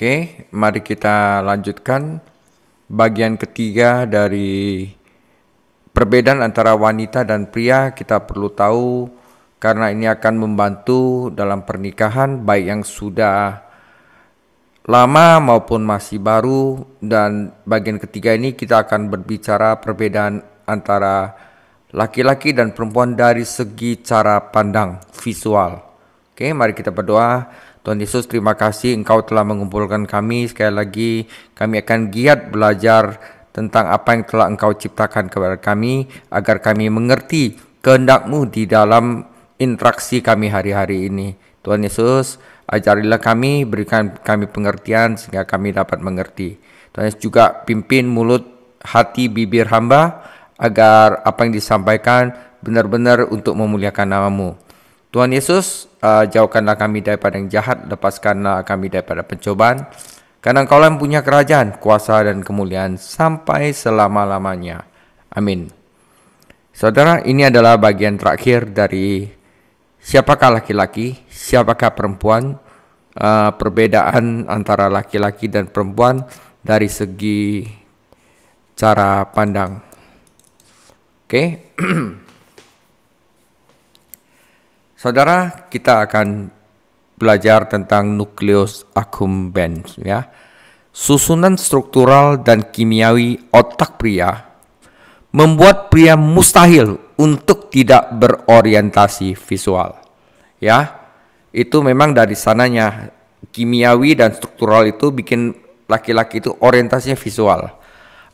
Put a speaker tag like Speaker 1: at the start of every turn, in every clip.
Speaker 1: Oke, mari kita lanjutkan bagian ketiga dari perbedaan antara wanita dan pria. Kita perlu tahu karena ini akan membantu dalam pernikahan baik yang sudah lama maupun masih baru. Dan bagian ketiga ini kita akan berbicara perbedaan antara laki-laki dan perempuan dari segi cara pandang visual. Oke, mari kita berdoa. Tuhan Yesus, terima kasih Engkau telah mengumpulkan kami. Sekali lagi kami akan giat belajar tentang apa yang telah Engkau ciptakan kepada kami, agar kami mengerti kehendak-Mu di dalam interaksi kami hari-hari ini. Tuhan Yesus, ajarilah kami, berikan kami pengertian sehingga kami dapat mengerti. Tuhan Yesus juga pimpin mulut, hati, bibir hamba, agar apa yang disampaikan benar-benar untuk memuliakan nama-Mu. Tuhan Yesus, jauhkanlah kami daripada yang jahat, lepaskanlah kami daripada pencobaan, karena Engkau yang punya kerajaan, kuasa dan kemuliaan sampai selama-lamanya. Amin. Saudara, ini adalah bagian terakhir dari siapakah laki-laki, siapakah perempuan, perbedaan antara laki-laki dan perempuan dari segi cara pandang. Oke. Saudara, kita akan belajar tentang nukleus accumbens, ya. Susunan struktural dan kimiawi otak pria membuat pria mustahil untuk tidak berorientasi visual. Ya, itu memang dari sananya kimiawi dan struktural itu bikin laki-laki itu orientasinya visual.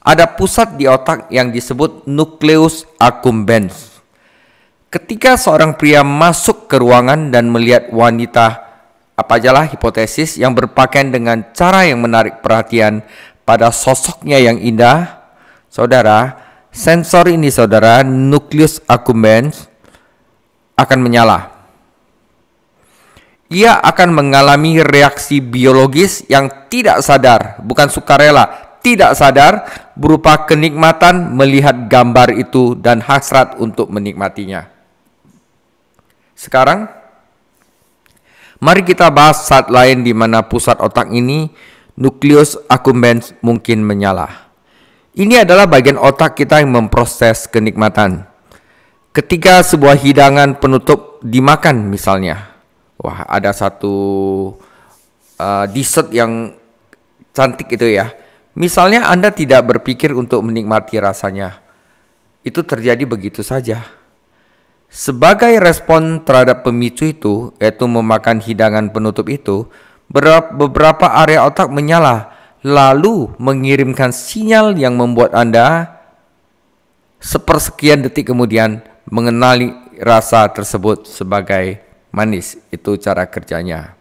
Speaker 1: Ada pusat di otak yang disebut nukleus accumbens. Ketika seorang pria masuk ke ruangan dan melihat wanita, apa ajalah hipotesis, yang berpakaian dengan cara yang menarik perhatian pada sosoknya yang indah, saudara, sensor ini saudara, nukleus accumbens akan menyala. Ia akan mengalami reaksi biologis yang tidak sadar, bukan sukarela, tidak sadar, berupa kenikmatan melihat gambar itu dan hasrat untuk menikmatinya. Sekarang, mari kita bahas saat lain di mana pusat otak ini, nukleus accumbens, mungkin menyala. Ini adalah bagian otak kita yang memproses kenikmatan. Ketika sebuah hidangan penutup dimakan misalnya, wah ada satu dessert yang cantik itu ya. Misalnya Anda tidak berpikir untuk menikmati rasanya. Itu terjadi begitu saja. Sebagai respon terhadap pemicu itu, yaitu memakan hidangan penutup itu, beberapa area otak menyala, lalu mengirimkan sinyal yang membuat Anda sepersekian detik kemudian mengenali rasa tersebut sebagai manis. Itu cara kerjanya.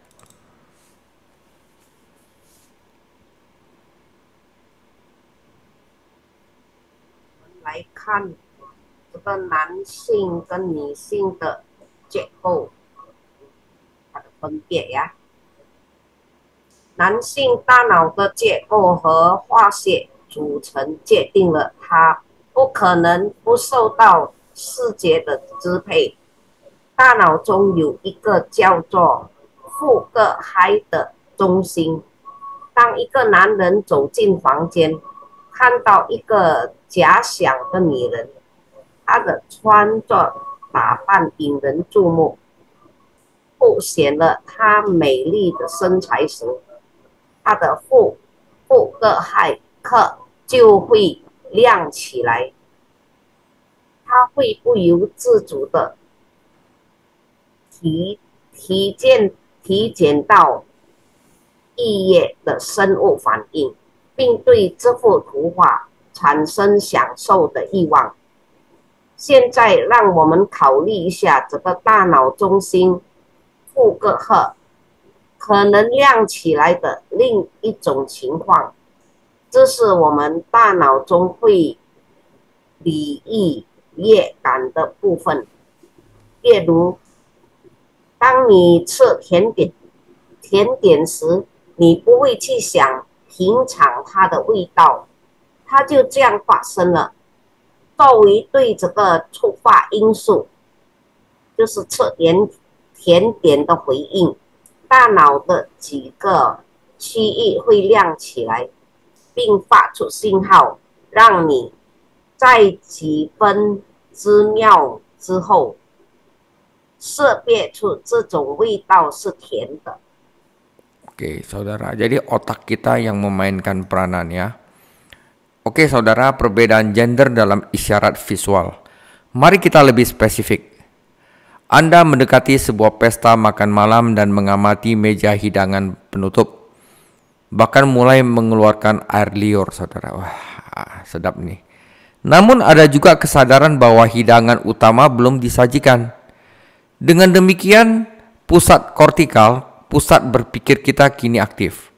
Speaker 2: 来看这个男性跟女性的结构，它的分别呀。男性大脑的结构和化学组成决定了它不可能不受到视觉的支配。大脑中有一个叫做副膈海的中心。当一个男人走进房间，看到一个假想的女人，她的穿着打扮引人注目，凸显了她美丽的身材时，她的副膈海克就会亮起来，她会不由自主的体检到异业的生物反应，并对这幅图画产生享受的欲望。现在让我们考虑一下这个大脑中心副膈核可能亮起来的另一种情况，这是我们大脑中会礼仪乐感的部分。例如，当你吃甜点时，你不会去想品尝它的味道，它就这样发生了。作为对这个触发因素，就是吃甜点的回应，大脑的几个区域会亮起来，并发出信号，让你在几分之秒之后识别出这种味道是甜的。
Speaker 1: Oke, saudara. Jadi otak kita yang memainkan peranan ya. Oke, saudara, perbedaan gender dalam isyarat visual. Mari kita lebih spesifik. Anda mendekati sebuah pesta makan malam dan mengamati meja hidangan penutup. Bahkan mulai mengeluarkan air liur, saudara. Wah, sedap nih. Namun ada juga kesadaran bahwa hidangan utama belum disajikan. Dengan demikian, pusat kortikal, pusat berpikir kita kini aktif.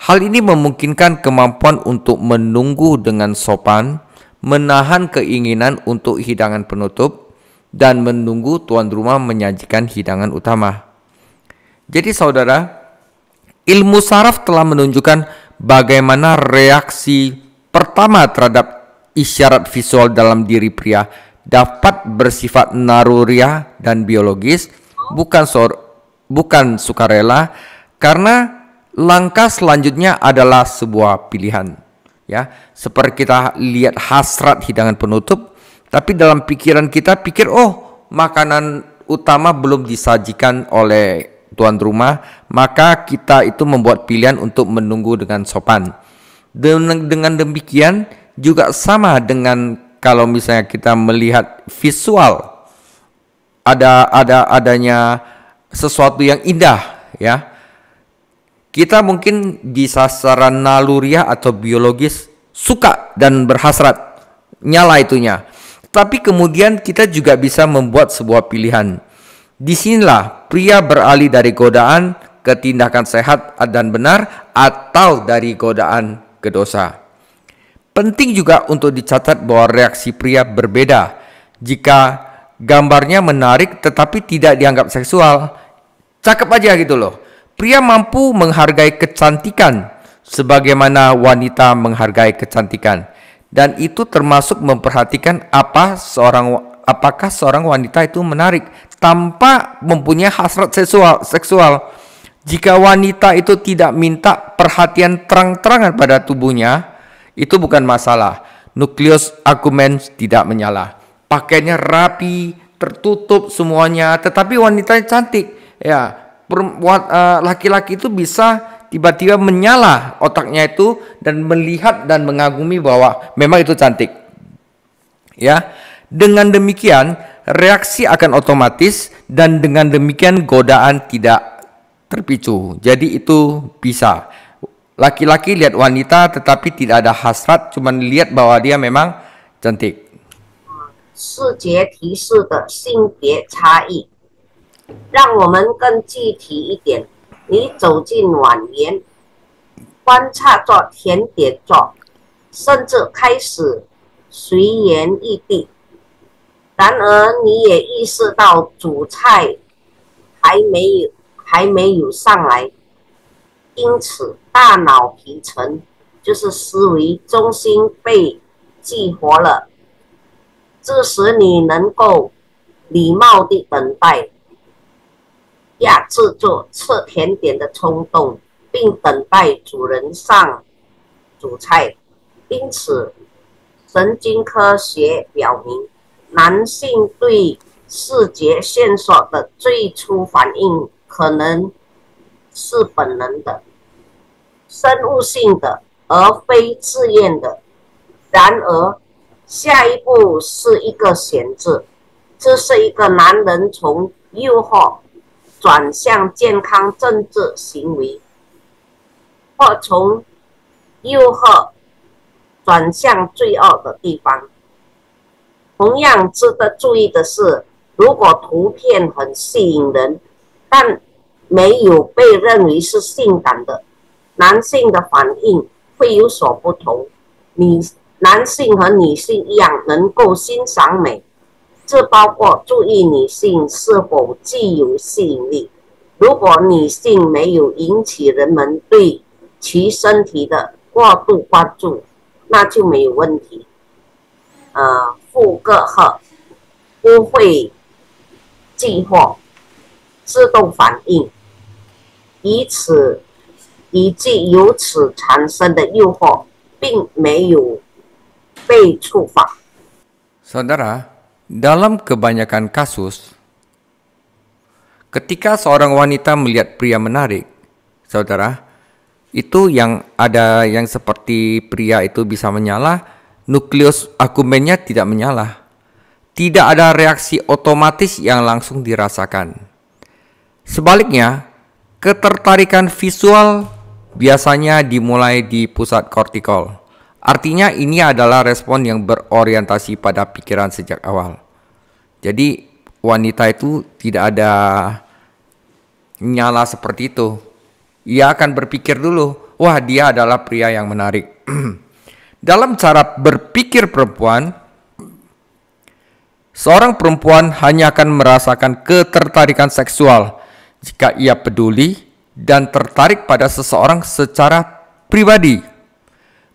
Speaker 1: Hal ini memungkinkan kemampuan untuk menunggu dengan sopan, menahan keinginan untuk hidangan penutup, dan menunggu tuan rumah menyajikan hidangan utama. Jadi saudara, ilmu saraf telah menunjukkan bagaimana reaksi pertama terhadap isyarat visual dalam diri pria dapat bersifat naluriah dan biologis, bukan sukarela, karena langkah selanjutnya adalah sebuah pilihan. Ya, seperti kita lihat hasrat hidangan penutup, tapi dalam pikiran kita pikir, oh makanan utama belum disajikan oleh tuan rumah, maka kita itu membuat pilihan untuk menunggu dengan sopan. Dengan demikian juga sama dengan kalau misalnya kita melihat visual, adanya sesuatu yang indah, ya. Kita mungkin bisa secara naluriah atau biologis suka dan berhasrat, nyala itunya. Tapi kemudian kita juga bisa membuat sebuah pilihan. Disinilah pria beralih dari godaan ke tindakan sehat dan benar, atau dari godaan ke dosa. Penting juga untuk dicatat bahwa reaksi pria berbeda jika gambarnya menarik tetapi tidak dianggap seksual. Cakep aja gitu loh. Pria mampu menghargai kecantikan sebagaimana wanita menghargai kecantikan. Dan itu termasuk memperhatikan apakah seorang wanita itu menarik tanpa mempunyai hasrat seksual. Jika wanita itu tidak minta perhatian terang-terangan pada tubuhnya, itu bukan masalah. Nukleus accumbens tidak menyala. Pakaiannya rapi, tertutup semuanya, tetapi wanitanya cantik. Ya, laki-laki itu bisa tiba-tiba menyala otaknya itu dan melihat dan mengagumi bahwa memang itu cantik. Ya, dengan demikian reaksi akan otomatis dan dengan demikian godaan tidak terpicu. Jadi itu bisa. Laki-laki lihat wanita tetapi tidak ada hasrat, cuma lihat bahwa dia memang cantik.
Speaker 2: 视觉提示的性别差异，让我们更具体一点。你走进碗园，观察着甜点做，甚至开始随缘异地。然而，你也意识到主菜还没有上来，因此大脑皮层就是思维中心被激活了。这时，你能够礼貌地等待。压制住吃甜点的冲动，并等待主人上主菜。因此，神经科学表明，男性对视觉线索的最初反应可能是本能的、生物性的，而非自愿的。然而，下一步是一个选择，这是一个男人从诱惑转向健康政治行为，或从诱惑转向罪恶的地方。同样值得注意的是，如果图片很吸引人，但没有被认为是性感的，男性的反应会有所不同。男性和女性一样能够欣赏美。这包括注意女性是否具有吸引力。如果女性没有引起人们对其身体的过度关注，那就没有问题。复格赫不会激活自动反应，以此以致由此产生的诱惑并没有被触发。
Speaker 1: Saudara, dalam kebanyakan kasus, ketika seorang wanita melihat pria menarik, saudara, itu yang ada yang seperti pria itu bisa menyala, nukleus akumennya tidak menyala. Tidak ada reaksi otomatis yang langsung dirasakan. Sebaliknya, ketertarikan visual biasanya dimulai di pusat kortikal. Artinya ini adalah respon yang berorientasi pada pikiran sejak awal. Jadi wanita itu tidak ada nyala seperti itu. Ia akan berpikir dulu, wah dia adalah pria yang menarik. Dalam cara berpikir perempuan, seorang perempuan hanya akan merasakan ketertarikan seksual jika ia peduli dan tertarik pada seseorang secara pribadi.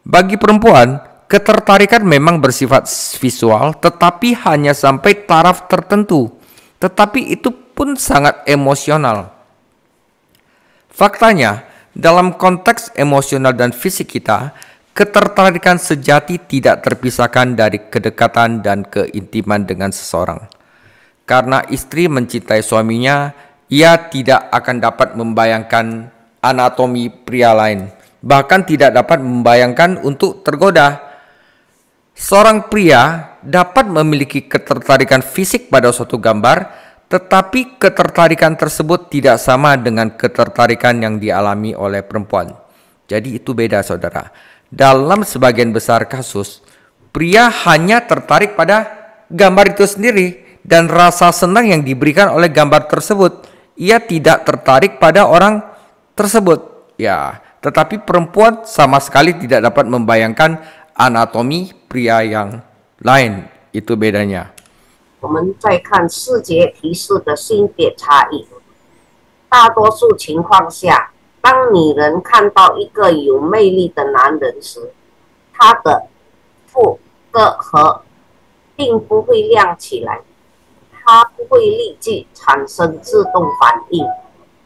Speaker 1: Bagi perempuan, ketertarikan memang bersifat visual, tetapi hanya sampai taraf tertentu. Tetapi itu pun sangat emosional. Faktanya, dalam konteks emosional dan fisik kita, ketertarikan sejati tidak terpisahkan dari kedekatan dan keintiman dengan seseorang. Karena istri mencintai suaminya, ia tidak akan dapat membayangkan anatomi pria lain, bahkan tidak dapat membayangkan untuk tergoda. Seorang pria dapat memiliki ketertarikan fisik pada suatu gambar, tetapi ketertarikan tersebut tidak sama dengan ketertarikan yang dialami oleh perempuan. Jadi itu beda, saudara. Dalam sebagian besar kasus, pria hanya tertarik pada gambar itu sendiri dan rasa senang yang diberikan oleh gambar tersebut. Ia tidak tertarik pada orang tersebut. Ya, tetapi perempuan sama sekali tidak dapat membayangkan anatomi pria yang lain. Itu bedanya.
Speaker 2: 我们再看视觉提示的性别差异。大多数情况下，当女人看到一个有魅力的男人时，她的副歌核并不会亮起来，她不会立即产生自动反应。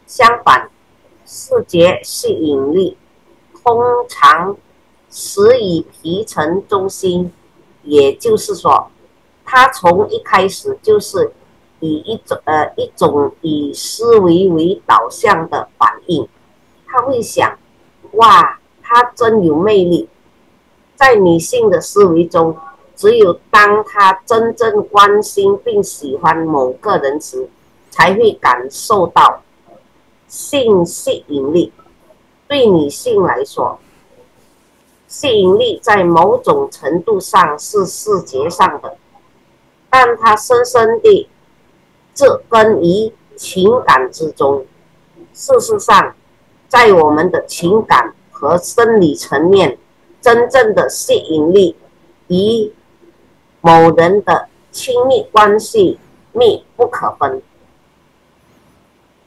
Speaker 2: 相反，视觉吸引力通常始于皮层中心，也就是说，他从一开始就是以一种以思维为导向的反应，他会想，哇，他真有魅力。在女性的思维中，只有当她真正关心并喜欢某个人时，才会感受到性吸引力。对女性来说，吸引力在某种程度上是视觉上的，但它深深地植根于情感之中。事实上，在我们的情感和生理层面，真正的吸引力与某人的亲密关系密不可分。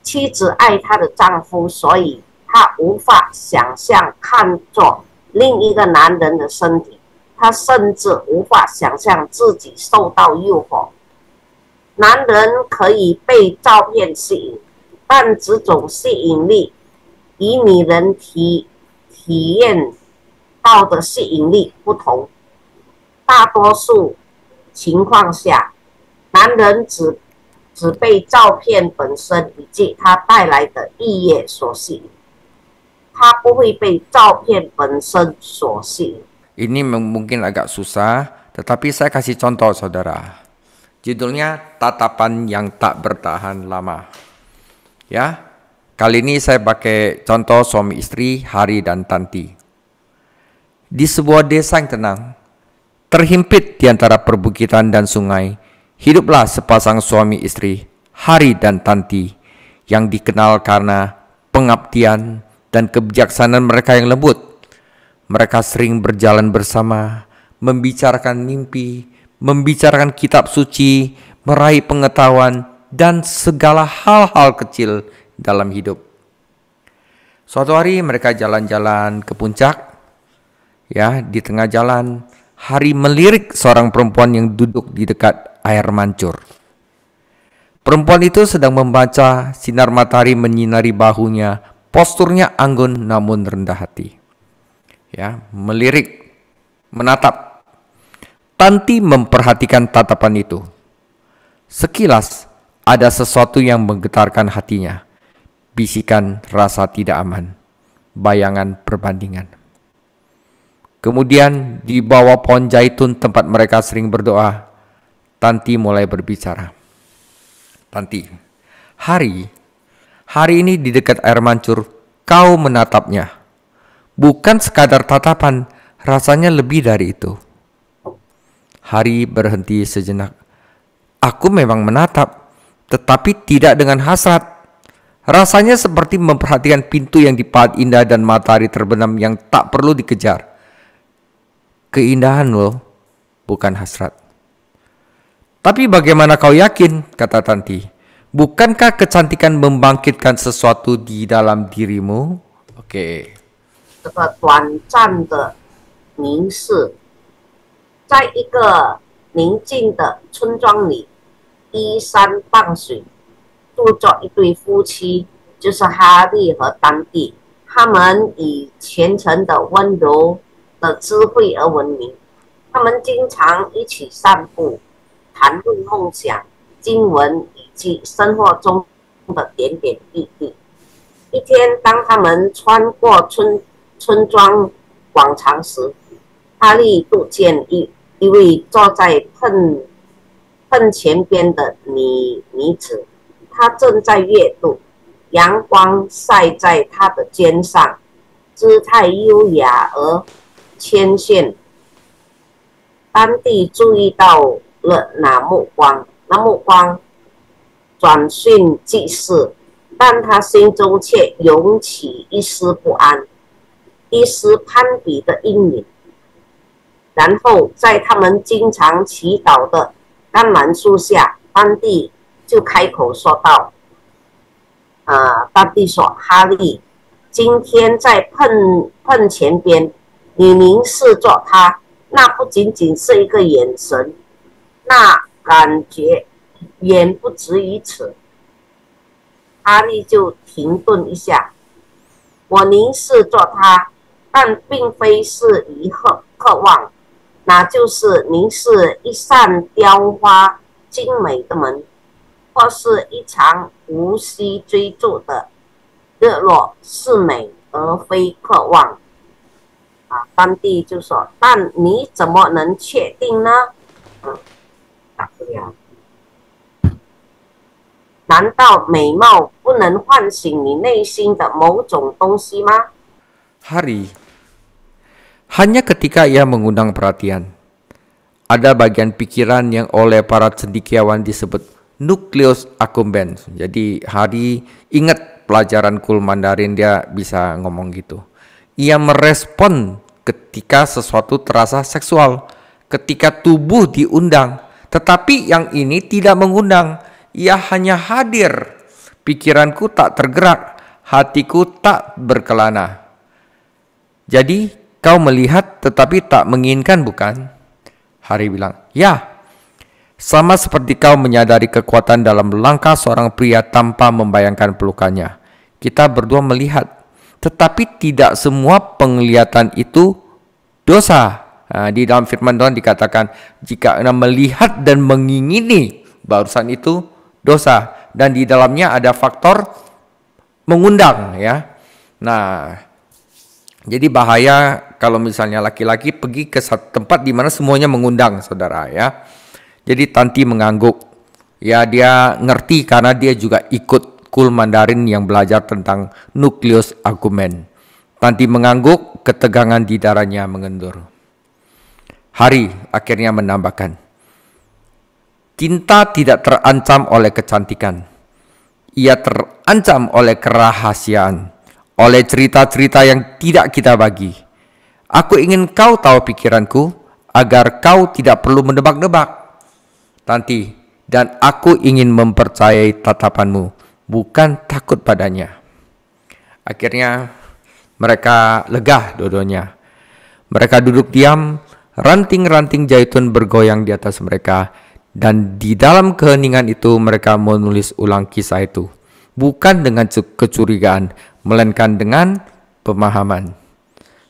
Speaker 2: 妻子爱她的丈夫，所以她无法想象看作另一个男人的身体，她甚至无法想象自己受到诱惑。男人可以被照片吸引，但这种吸引力与女人体验到的吸引力不同。大多数情况下，男人只被照片本身以及它带来的意义所吸引，他不会被照片本身所吸引。
Speaker 1: Ini mungkin agak susah, tetapi saya kasih contoh, saudara. Judulnya Tatapan yang Tak Bertahan Lama. Ya, kali ini saya pakai contoh suami istri Hari dan Tanti. Di sebuah desa yang tenang, terhimpit di antara perbukitan dan sungai, hiduplah sepasang suami istri Hari dan Tanti yang dikenal karena pengabdian dan kebijaksanaan mereka yang lembut. Mereka sering berjalan bersama, membicarakan mimpi, membicarakan kitab suci, meraih pengetahuan, dan segala hal-hal kecil dalam hidup. Suatu hari mereka jalan-jalan ke puncak. Ya, di tengah jalan, Hari melirik seorang perempuan yang duduk di dekat air mancur. Perempuan itu sedang membaca, sinar matahari menyinari bahunya, Posturnya anggun namun rendah hati. Ya, melirik, menatap. Tanti memperhatikan tatapan itu. Sekilas ada sesuatu yang menggetarkan hatinya. Bisikan rasa tidak aman, bayangan perbandingan. Kemudian di bawah pohon zaitun tempat mereka sering berdoa, Tanti mulai berbicara. Tanti, hari ini di dekat air mancur, kau menatapnya. Bukan sekadar tatapan, rasanya lebih dari itu. Hari berhenti sejenak. Aku memang menatap, tetapi tidak dengan hasrat. Rasanya seperti memperhatikan pintu yang dipahat indah dan matahari terbenam yang tak perlu dikejar. Keindahan loh, bukan hasrat. Tapi bagaimana kau yakin, kata Tanti? Bukankah kecantikan membangkitkan sesuatu di dalam dirimu? Oke.
Speaker 2: 这个短暂的凝视，在一个宁静的村庄里，依山傍水，住着一对夫妻，就是哈利和丹蒂。他们以虔诚的温柔的智慧而闻名。他们经常一起散步，谈论梦想、经文以及生活中的点点滴滴。一天，当他们穿过村庄广场时，哈利杜见一位坐在喷泉边的女子，她正在阅读，阳光晒在她的肩上，姿态优雅而纤纤。丹蒂注意到了那目光转瞬即逝，但他心中却涌起一丝不安，一丝攀比的阴影。然后在他们经常祈祷的甘蓝树下，丹蒂就开口说道：“丹蒂说，哈利，今天在喷泉边，你凝视着他，那不仅仅是一个眼神，那感觉远不止于此。”哈利就停顿一下，我凝视着他，但并非是一渴望，那就是凝视一扇雕花精美的门，或是一场无需追逐的日落，是美而非渴望。丹蒂就说：“但你怎么能确定呢？”打不了。难道美貌不能唤醒你内心的某种东西吗？
Speaker 1: Hari, hanya ketika ia mengundang perhatian, ada bagian pikiran yang oleh para cendekiawan disebut nukleus accumbens. Jadi Hari ingat pelajaran Kul Mandarin, dia bisa ngomong gitu. Ia merespon ketika sesuatu terasa seksual, ketika tubuh diundang, tetapi yang ini tidak mengundang. Ia hanya hadir. Pikiranku tak tergerak, hatiku tak berkelana. Jadi kau melihat tetapi tak menginginkan, bukan? Hari bilang, ya. Sama seperti kau menyadari kekuatan dalam langkah seorang pria tanpa membayangkan pelukannya. Kita berdua melihat, tetapi tidak semua penglihatan itu dosa. Di dalam firman Tuhan dikatakan, jika Anda melihat dan mengingini, barusan itu dosa, dan di dalamnya ada faktor mengundang, ya. Nah, jadi bahaya kalau misalnya laki-laki pergi ke satu tempat di mana semuanya mengundang, saudara, ya. Jadi Tanti mengangguk, ya, dia ngerti karena dia juga ikut Kul Mandarin yang belajar tentang nukleus accumbens. Tanti mengangguk, ketegangan di darahnya mengendur. Hari akhirnya menambahkan, cinta tidak terancam oleh kecantikan. Ia terancam oleh kerahasiaan, oleh cerita-cerita yang tidak kita bagi. Aku ingin kau tahu pikiranku, agar kau tidak perlu menebak-nebak. Tanti, dan aku ingin mempercayai tatapanmu, bukan takut padanya. Akhirnya mereka lega dua-duanya. Mereka duduk diam, ranting-ranting zaitun bergoyang di atas mereka. Dan di dalam keheningan itu mereka menulis ulang kisah itu. Bukan dengan kecurigaan, melainkan dengan pemahaman.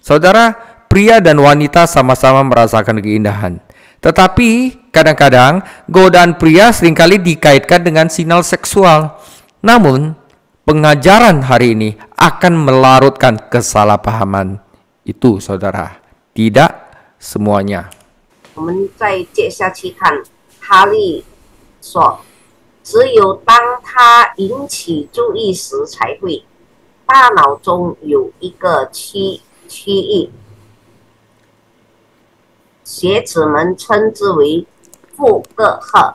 Speaker 1: Saudara, pria dan wanita sama-sama merasakan keindahan. Tetapi kadang-kadang godaan pria seringkali dikaitkan dengan sinyal seksual. Namun, pengajaran hari ini akan melarutkan kesalahpahaman itu, saudara. Tidak semuanya.
Speaker 2: 我们再接下去看哈利说，只有当他引起注意时才会，大脑中有一个区域，学者们称之为副葛赫。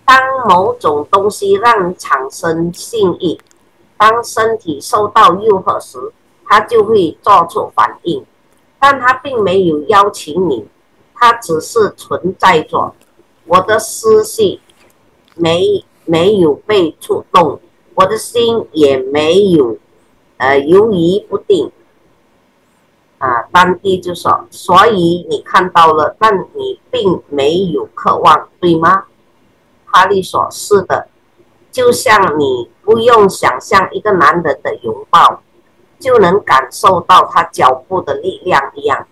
Speaker 2: 当某种东西让你产生性欲，当身体受到诱惑时，它就会做出反应，但它并没有邀请你，它只是存在着。我的思绪没有被触动，我的心也没有犹豫不定。当地就说，所以你看到了，但你并没有渴望，对吗？哈利说：“是的，就像你不用想象一个男人的拥抱，就能感受到他脚步的力量一样。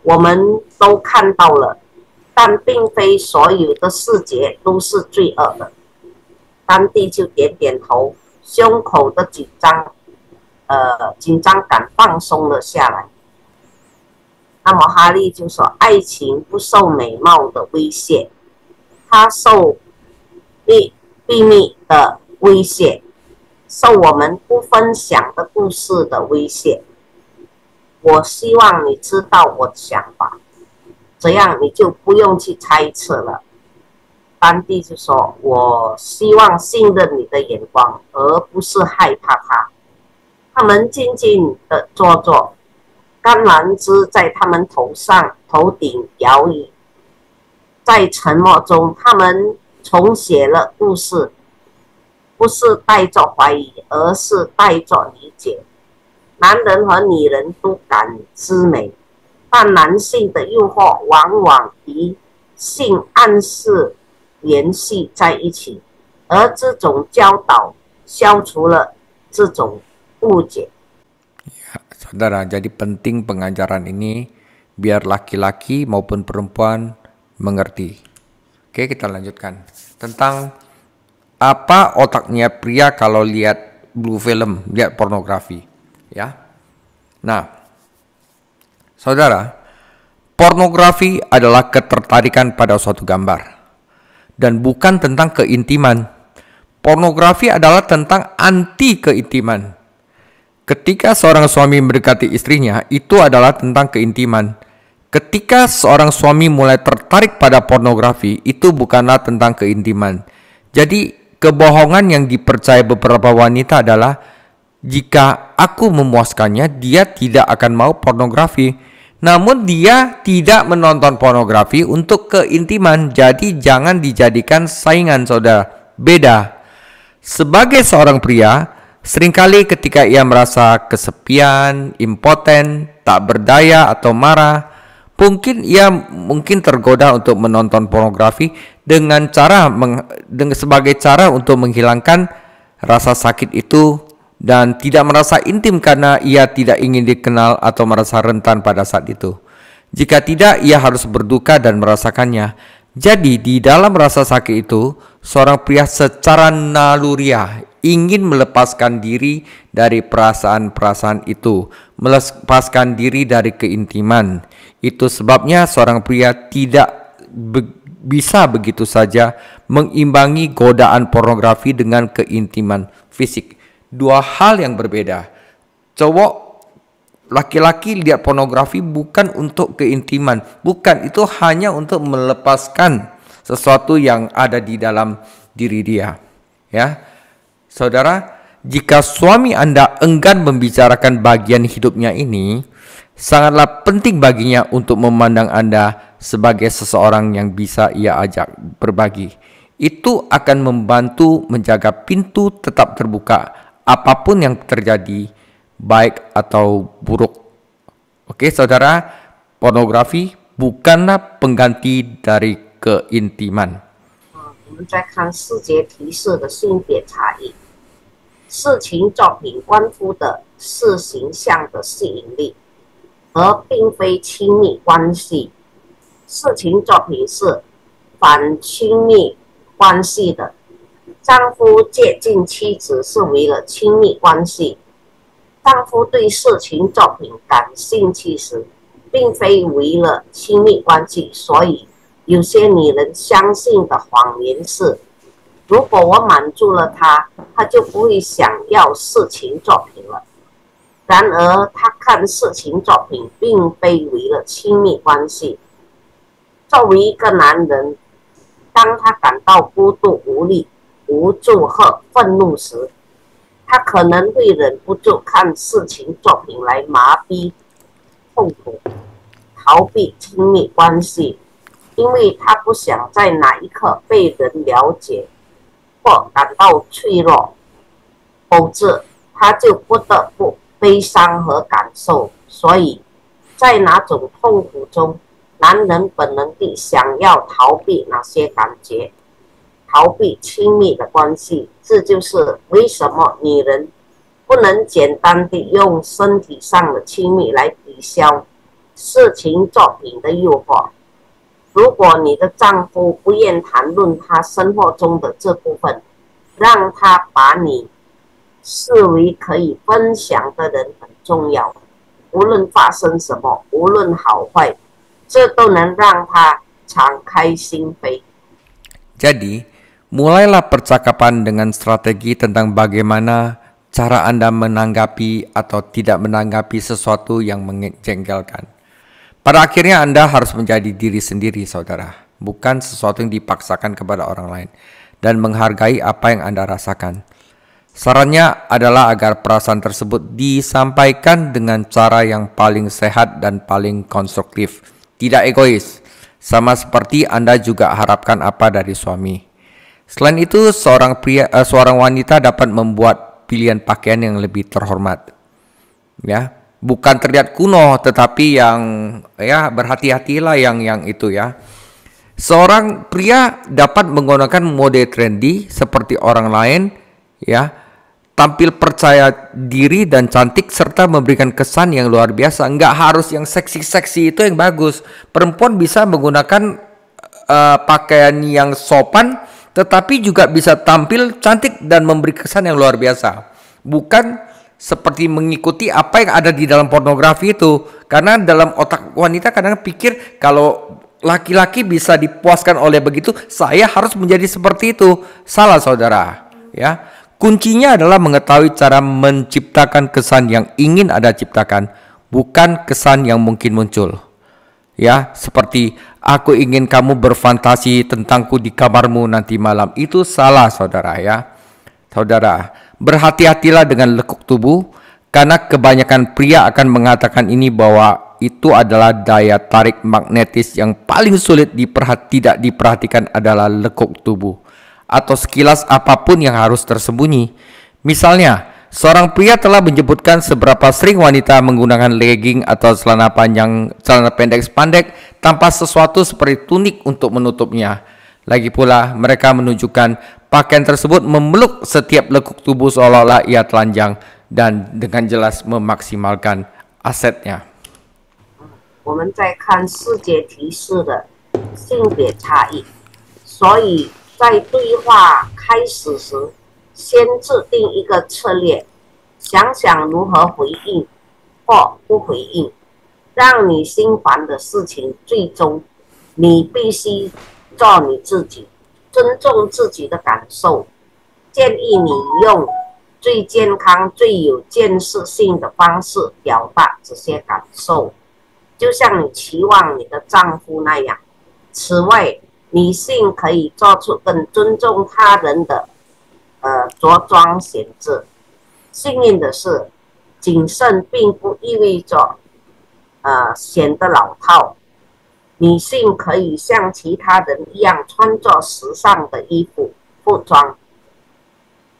Speaker 2: 我们都看到了，但并非所有的视觉都是罪恶的。”当地就点点头，胸口的紧张感放松了下来。那么哈利就说：“爱情不受美貌的威胁，它受秘密的威胁，受我们不分享的故事的威胁。我希望你知道我的想法，这样你就不用去猜测了。”当地就说：“我希望信任你的眼光，而不是害怕它。”他们静静的坐着，橄榄枝在他们头顶摇曳。在沉默中，他们重写了故事，不是带着怀疑，而是带着理解。男人和女人都感知美，但男性的诱惑往往与性暗示联系在一起，而这种教导消除了这种误解。
Speaker 1: Saudara, jadi penting pengajaran ini biar laki-laki maupun perempuan mengerti. Oke, kita lanjutkan. Tentang apa otaknya pria kalau lihat blue film, lihat pornografi. Ya. Nah, saudara, pornografi adalah ketertarikan pada suatu gambar. Dan bukan tentang keintiman. Pornografi adalah tentang anti keintiman. Ketika seorang suami mendekati istrinya, itu adalah tentang keintiman. Ketika seorang suami mulai tertarik pada pornografi, itu bukanlah tentang keintiman. Jadi, kebohongan yang dipercaya beberapa wanita adalah, jika aku memuaskannya, dia tidak akan mau pornografi. Namun dia tidak menonton pornografi untuk keintiman. Jadi, jangan dijadikan saingan, saudara. Beda. Sebagai seorang pria, seringkali ketika ia merasa kesepian, impoten, tak berdaya atau marah, ia mungkin tergoda untuk menonton pornografi sebagai cara untuk menghilangkan rasa sakit itu dan tidak merasa intim karena ia tidak ingin dikenal atau merasa rentan pada saat itu. Jika tidak, ia harus berduka dan merasakannya. Jadi di dalam rasa sakit itu, seorang pria secara naluriah ingin melepaskan diri dari perasaan-perasaan itu, melepaskan diri dari keintiman. Itu sebabnya seorang pria tidak bisa begitu saja mengimbangi godaan pornografi dengan keintiman fisik. Dua hal yang berbeda. Laki-laki lihat pornografi bukan untuk keintiman, bukan, itu hanya untuk melepaskan sesuatu yang ada di dalam diri dia. Ya. Saudara, jika suami Anda enggan membicarakan bagian hidupnya ini, sangatlah penting baginya untuk memandang Anda sebagai seseorang yang bisa ia ajak berbagi. Itu akan membantu menjaga pintu tetap terbuka, apapun yang terjadi, baik atau buruk. Oke, saudara, pornografi bukanlah pengganti dari keintiman.
Speaker 2: 我们再看视觉提示的性别差异。事情作品关乎的是形象的吸引力，而并非亲密关系。事情作品是反亲密关系的。丈夫接近妻子是为了亲密关系。丈夫对事情作品感兴趣时，并非为了亲密关系。所以有些女人相信的谎言是，如果我满足了她，她就不会想要事情作品了。然而她看事情作品并非为了亲密关系。作为一个男人，当他感到孤独、无力、无助和愤怒时，他可能会忍不住看事情作品来麻痹痛苦，逃避亲密关系，因为他不想在哪一刻被人了解或感到脆弱，否则他就不得不悲伤和感受。所以在哪种痛苦中，男人本能地想要逃避那些感觉，逃避亲密的关系。这就是为什么女人不能简单地用身体上的亲密来抵消事情作品的诱惑。如果你的丈夫不愿谈论他生活中的这部分，让他把你视为可以分享的人很重要。无论发生什么，无论好坏，这都能让他敞开心扉。
Speaker 1: Jadi, mulailah percakapan dengan strategi tentang bagaimana cara Anda menanggapi atau tidak menanggapi sesuatu yang menjengkelkan. Pada akhirnya Anda harus menjadi diri sendiri, saudara, bukan sesuatu yang dipaksakan kepada orang lain, dan menghargai apa yang Anda rasakan. Sarannya adalah agar perasaan tersebut disampaikan dengan cara yang paling sehat dan paling konstruktif, tidak egois, sama seperti Anda juga harapkan apa dari suami. Selain itu, seorang wanita dapat membuat pilihan pakaian yang lebih terhormat. Ya, bukan terlihat kuno, tetapi yang berhati-hatilah yang itu ya. Seorang pria dapat menggunakan mode trendy seperti orang lain, ya, tampil percaya diri dan cantik serta memberikan kesan yang luar biasa. Enggak harus yang seksi-seksi itu yang bagus. Perempuan bisa menggunakan pakaian yang sopan, tetapi juga bisa tampil cantik dan memberi kesan yang luar biasa. Bukan seperti mengikuti apa yang ada di dalam pornografi itu. Karena dalam otak wanita kadang pikir kalau laki-laki bisa dipuaskan oleh begitu, saya harus menjadi seperti itu. Salah, saudara. Ya. Kuncinya adalah mengetahui cara menciptakan kesan yang ingin Anda ciptakan, bukan kesan yang mungkin muncul. Ya, seperti aku ingin kamu berfantasi tentangku di kamarmu nanti malam. Itu salah, saudara ya. Saudara, berhati-hatilah dengan lekuk tubuh, karena kebanyakan pria akan mengatakan ini bahwa itu adalah daya tarik magnetis yang paling sulit tidak diperhatikan adalah lekuk tubuh. Atau sekilas apapun yang harus tersembunyi. Misalnya, seorang pria telah menyebutkan seberapa sering wanita menggunakan legging atau celana pendek spandek tanpa sesuatu seperti tunik untuk menutupnya. Lagi pula, mereka menunjukkan pakaian tersebut memeluk setiap lekuk tubuh seolah-olah ia telanjang dan dengan jelas memaksimalkan asetnya.
Speaker 2: 我们在看世界提示的性别差异，所以在对话开始时，先制定一个策略，想想如何回应或不回应，让你心烦的事情，最终你必须做你自己，尊重自己的感受。建议你用最健康、最有建设性的方式表达这些感受，就像你期望你的丈夫那样。此外，女性可以做出更尊重他人的着装选择。幸运的是，谨慎并不意味着显得老套。女性可以像其他人一样穿着时尚的服装，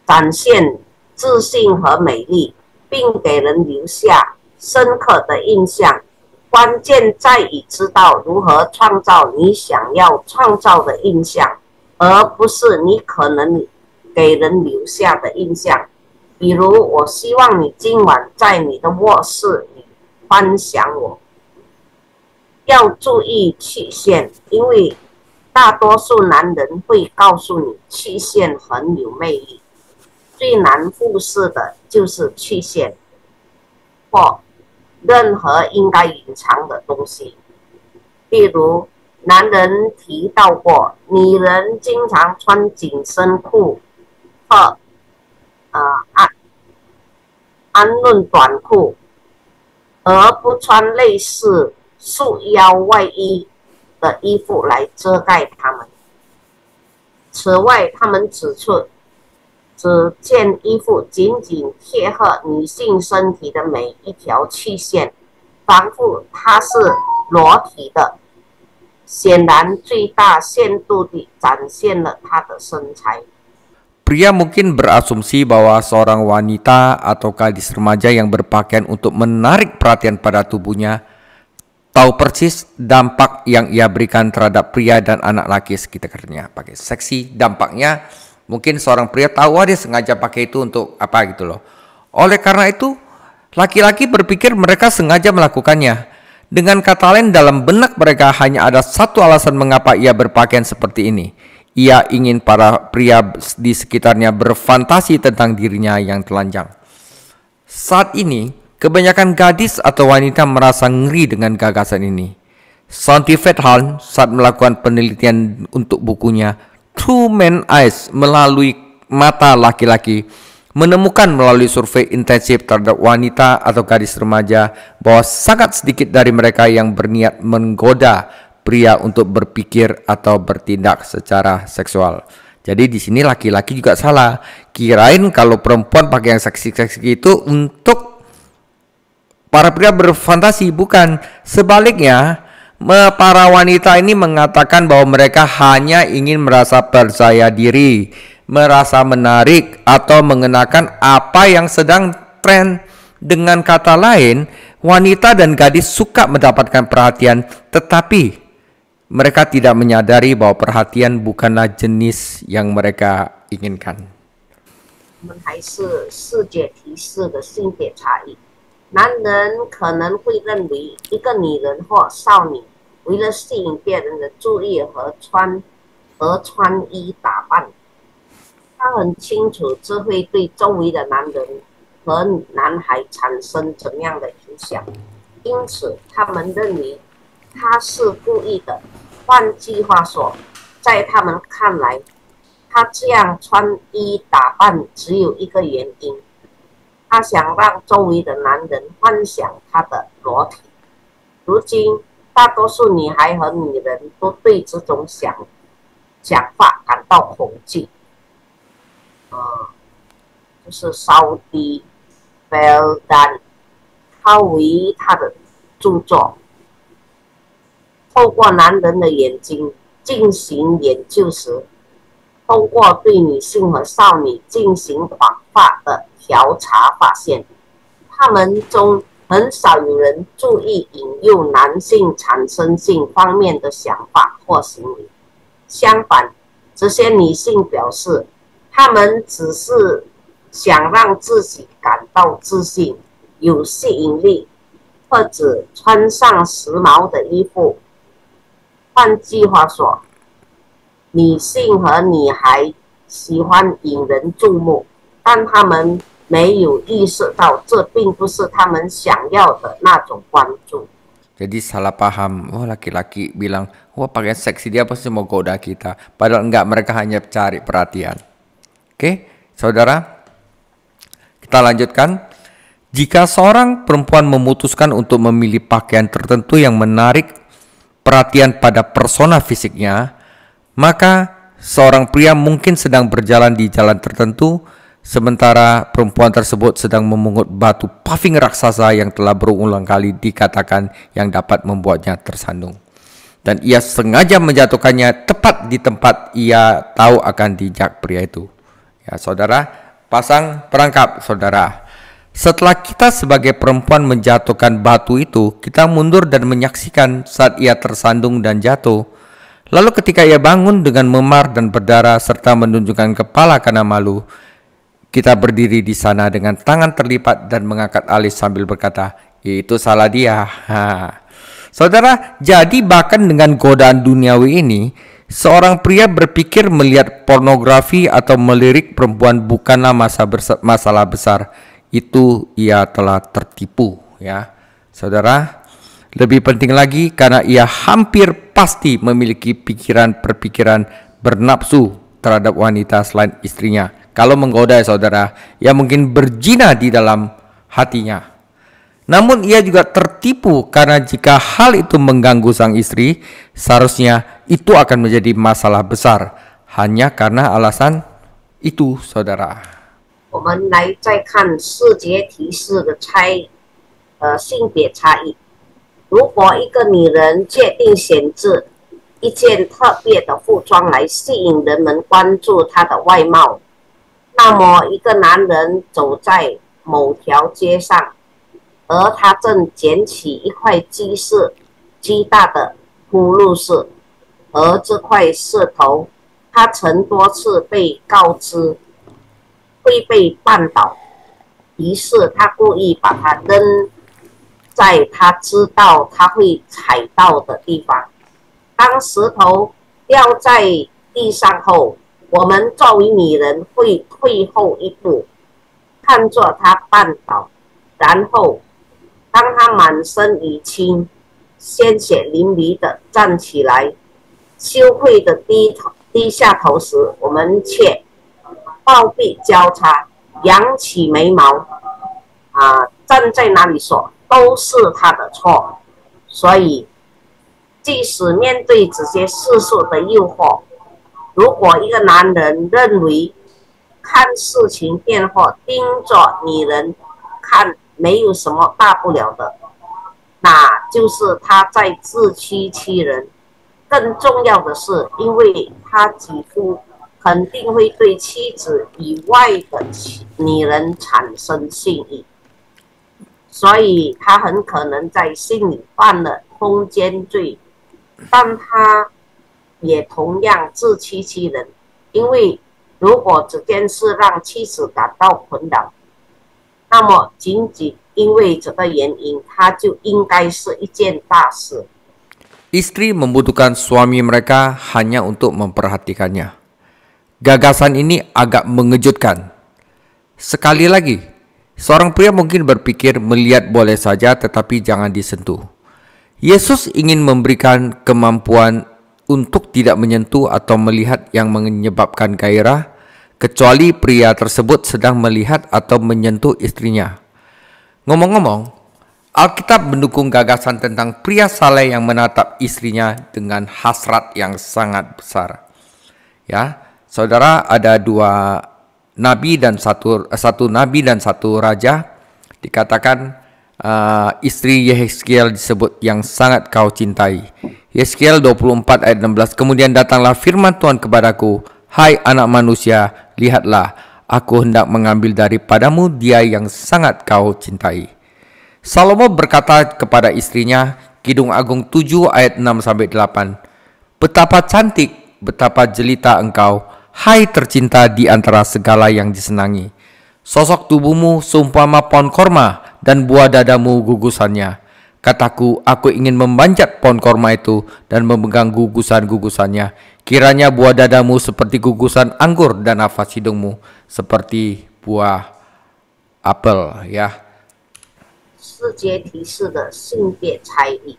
Speaker 2: 展现自信和美丽，并给人留下深刻的印象。关键在于知道如何创造你想要创造的印象，而不是你可能给人留下的印象。比如，我希望你今晚在你的卧室里分享我。要注意曲线，因为大多数男人会告诉你曲线很有魅力，最难忽视的就是曲线或任何应该隐藏的东西。例如，男人提到过，女人经常穿紧身裤或安论短裤，而不穿类似束腰外衣的衣服来遮盖它们。此外，他们指出，只件衣服紧紧贴合女性身体的每一条曲线，仿佛它是裸体的，显然最大限度地展现了她的身材。
Speaker 1: Pria mungkin berasumsi bahwa seorang wanita atau gadis remaja yang berpakaian untuk menarik perhatian pada tubuhnya tahu persis dampak yang ia berikan terhadap pria dan anak laki sekitarnya. Pakai seksi, dampaknya mungkin seorang pria tahu dia sengaja pakai itu untuk apa gitu loh. Oleh karena itu, laki-laki berpikir mereka sengaja melakukannya. Dengan kata lain, dalam benak mereka hanya ada satu alasan mengapa ia berpakaian seperti ini. Ia ingin para pria di sekitarnya berfantasi tentang dirinya yang telanjang. Saat ini, kebanyakan gadis atau wanita merasa ngeri dengan gagasan ini. Santi Vethaln saat melakukan penelitian untuk bukunya Two Men Eyes melalui mata laki-laki, menemukan melalui survei intensif terhadap wanita atau gadis remaja bahwa sangat sedikit dari mereka yang berniat menggoda pria untuk berpikir atau bertindak secara seksual. Jadi di sini laki-laki juga salah. Kirain kalau perempuan pakai yang seksi-seksi itu untuk para pria berfantasi, bukan. Sebaliknya, para wanita ini mengatakan bahwa mereka hanya ingin merasa percaya diri, merasa menarik, atau mengenakan apa yang sedang tren. Dengan kata lain, wanita dan gadis suka mendapatkan perhatian, tetapi mereka tidak menyadari bahwa perhatian bukanlah jenis yang mereka inginkan.
Speaker 2: 我们还是视觉提示的性别差异。男人可能会认为一个女人或少女为了吸引别人的注意而穿衣打扮，他很清楚这会对周围的男人和男孩产生怎样的影响，因此他们认为他是故意的。换句话说，在他们看来，他这样穿衣打扮只有一个原因，他想让周围的男人幻想他的裸体。如今，大多数女孩和女人都对这种想法感到恐惧。就是烧低 Veldhan 他为他的著作。透过男人的眼睛进行研究时，通过对女性和少女进行广泛的调查发现，他们中很少有人注意引诱男性产生性方面的想法或行为。相反，这些女性表示，她们只是想让自己感到自信、有吸引力，或者穿上时髦的衣服。换句话说，女性和女孩喜欢引人注目，但她们没有意识到这并不是她们想要的那种关注。
Speaker 1: Jadi salah paham, laki-laki bilang, pakaian seksi dia pasti mau goda kita. Padahal enggak, mereka hanya cari perhatian. Oke, saudara, kita lanjutkan. Jika seorang perempuan memutuskan untuk memilih pakaian tertentu yang menarik perhatian pada persona fisiknya, maka seorang pria mungkin sedang berjalan di jalan tertentu, sementara perempuan tersebut sedang memungut batu paving raksasa yang telah berulang kali dikatakan yang dapat membuatnya tersandung. Dan ia sengaja menjatuhkannya tepat di tempat ia tahu akan dijak pria itu. Ya saudara, pasang perangkap saudara. Setelah kita sebagai perempuan menjatuhkan batu itu, kita mundur dan menyaksikan saat ia tersandung dan jatuh. Lalu ketika ia bangun dengan memar dan berdarah serta menunjukkan kepala karena malu, Kita berdiri di sana dengan tangan terlipat dan mengangkat alis sambil berkata, itu salah dia. Saudara, jadi bahkan dengan godaan duniawi ini, seorang pria berpikir melihat pornografi atau melirik perempuan bukanlah masalah besar. Itu ia telah tertipu, ya. Saudara, lebih penting lagi karena ia hampir pasti memiliki pikiran-perpikiran bernafsu terhadap wanita selain istrinya. Kalau menggoda, saudara, ia mungkin berzina di dalam hatinya. Namun ia juga tertipu karena jika hal itu mengganggu sang istri, seharusnya itu akan menjadi masalah besar hanya karena alasan itu, saudara.
Speaker 2: 我们来再看4节提示的性别差异。如果一个女人界定选择一件特别的服装来吸引人们关注她的外貌，那么一个男人走在某条街上，而他正捡起一块巨大的铺路石，而这块石头他曾多次被告知会被绊倒，于是他故意把它扔在他知道他会踩到的地方。当石头掉在地上后，我们作为女人会退后一步，看作他绊倒，然后当他满身淤青、鲜血淋漓地站起来，羞愧地低下头时，我们却抱臂交叉，扬起眉毛，站在那里说都是他的错。所以，即使面对这些世俗的诱惑，如果一个男人认为看事情变化盯着女人看没有什么大不了的，那就是他在自欺欺人。更重要的是，因为他几乎肯定会对妻子以外的女人产生性欲，所以他很可能在心里犯了通奸罪，但他也同样自欺欺人，因为如果这件事让妻子感到困扰，那么仅仅因为这个原因，它就应该是一件大事。
Speaker 1: Istri membutuhkan suami mereka hanya untuk memperhatikannya. Gagasan ini agak mengejutkan. Sekali lagi, seorang pria mungkin berpikir melihat boleh saja tetapi jangan disentuh. Yesus ingin memberikan kemampuan untuk tidak menyentuh atau melihat yang menyebabkan gairah, kecuali pria tersebut sedang melihat atau menyentuh istrinya. Ngomong-ngomong, Alkitab mendukung gagasan tentang pria saleh yang menatap istrinya dengan hasrat yang sangat besar. Ya, saudara, ada satu nabi dan satu raja. Dikatakan istri Yehezkiel disebut yang sangat kau cintai. Yehezkiel 24 ayat 16. Kemudian datanglah firman Tuhan kepadaku, hai anak manusia, lihatlah, aku hendak mengambil daripadamu dia yang sangat kau cintai. Salomo berkata kepada istrinya, Kidung Agung 7 ayat 6-8, betapa cantik, betapa jelita engkau, hai tercinta di antara segala yang disenangi. Sosok tubuhmu seumpama pohon korma dan buah dadamu gugusannya. Kataku, aku ingin memanjat pohon korma itu dan memegang gugusan-gugusannya. Kiranya buah dadamu seperti gugusan anggur dan nafas hidungmu seperti buah apel. Ya.
Speaker 2: 世界提示的性别差异。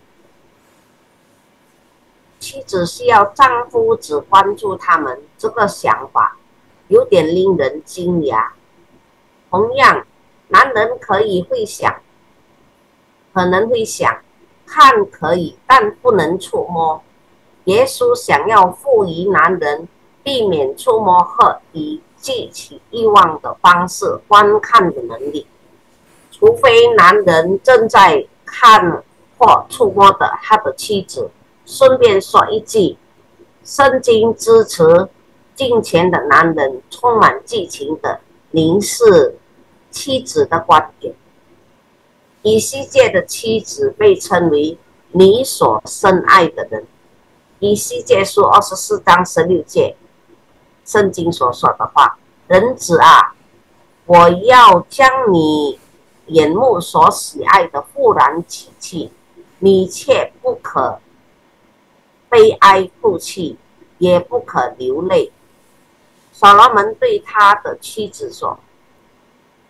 Speaker 2: 妻子需要丈夫只关注他们，这个想法有点令人惊讶。同样，男人可能会想，看可以，但不能触摸。耶稣想要赋予男人避免触摸和以激起欲望的方式观看的能力。除非男人正在看或触摸的他的妻子，顺便说一句，圣经支持敬虔的男人充满激情的凝视妻子的观点。以西结的妻子被称为你所深爱的人。以西结书24章16节，圣经所说的话：人子啊，我要将你眼目所喜爱的忽然起去，你却不可悲哀哭泣，也不可流泪。所罗门对他的妻子说：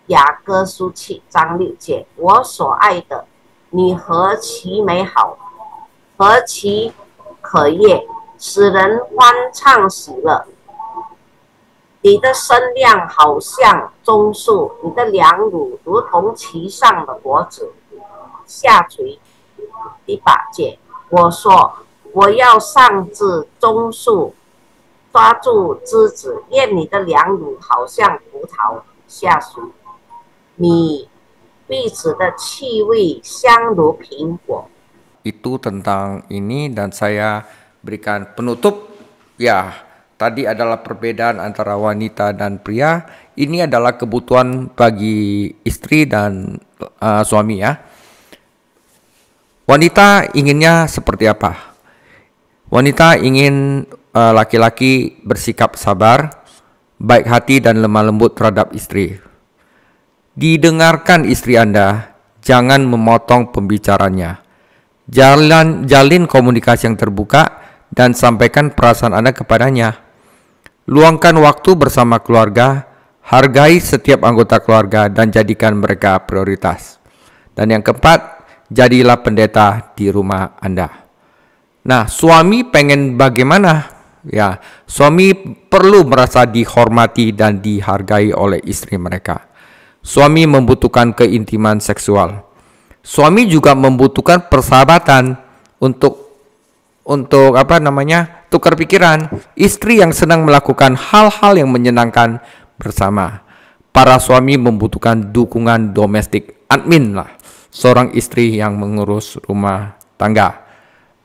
Speaker 2: 雅歌书7章6节，我所爱的，你何其美好，何其可悦，使人欢畅喜乐。你的身量好像棕树，你的两乳如同其上的果子。下垂第8节，我说我要上至棕树，抓住枝子，愿你的两乳好像葡萄。下垂，你鼻子的气味香如苹果。
Speaker 1: Itu tentang ini, dan saya berikan penutup. Ya, tadi adalah perbedaan antara wanita dan pria. Ini adalah kebutuhan bagi istri dan suami ya. Wanita inginnya seperti apa? Wanita ingin laki-laki bersikap sabar, baik hati dan lemah lembut terhadap istri. Didengarkan istri Anda, jangan memotong pembicaranya. Jalin komunikasi yang terbuka dan sampaikan perasaan Anda kepadanya. Luangkan waktu bersama keluarga, hargai setiap anggota keluarga dan jadikan mereka prioritas. Dan yang keempat, jadilah pendeta di rumah Anda. Nah, suami pengen bagaimana? Ya, suami perlu merasa dihormati dan dihargai oleh istri mereka. Suami membutuhkan keintiman seksual. Suami juga membutuhkan persahabatan untuk tukar pikiran. Istri yang senang melakukan hal-hal yang menyenangkan bersama. Para suami membutuhkan dukungan domestik, admin lah, seorang istri yang mengurus rumah tangga.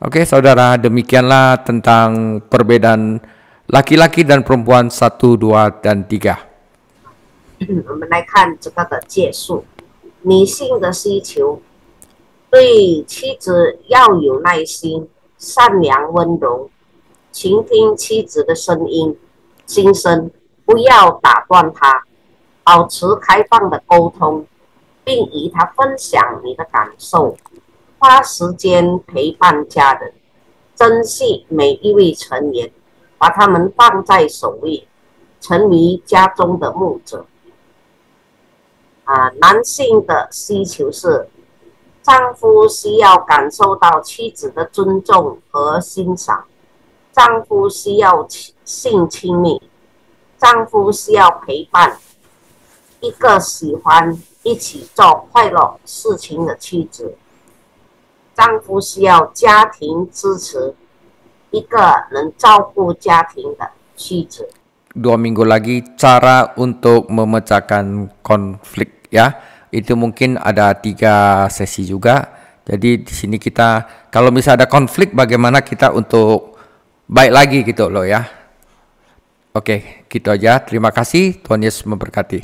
Speaker 1: Oke saudara, demikianlah tentang perbedaan laki-laki dan perempuan 1, 2, dan 3.
Speaker 2: 我们来看这个的介述。女性的需求，对妻子要有耐心、善良、温柔，倾听妻子的心声，不要打断她，保持开放的沟通，并与她分享你的感受，花时间陪伴家人，珍惜每一位成员，把他们放在首位，成为家中的牧者。男性的需求是，丈夫需要感受到妻子的尊重和欣赏，丈夫需要性亲密，丈夫需要陪伴，一个喜欢一起做快乐事情的妻子，丈夫需要家庭支持，一个能照顾家庭的妻子。
Speaker 1: 2 minggu lagi cara untuk memecahkan konflik ya. Itu mungkin ada 3 sesi juga. Jadi di sini kita kalau misalnya ada konflik bagaimana kita untuk baik lagi gitu loh ya. Oke, gitu aja. Terima kasih. Tuhan Yesus memberkati.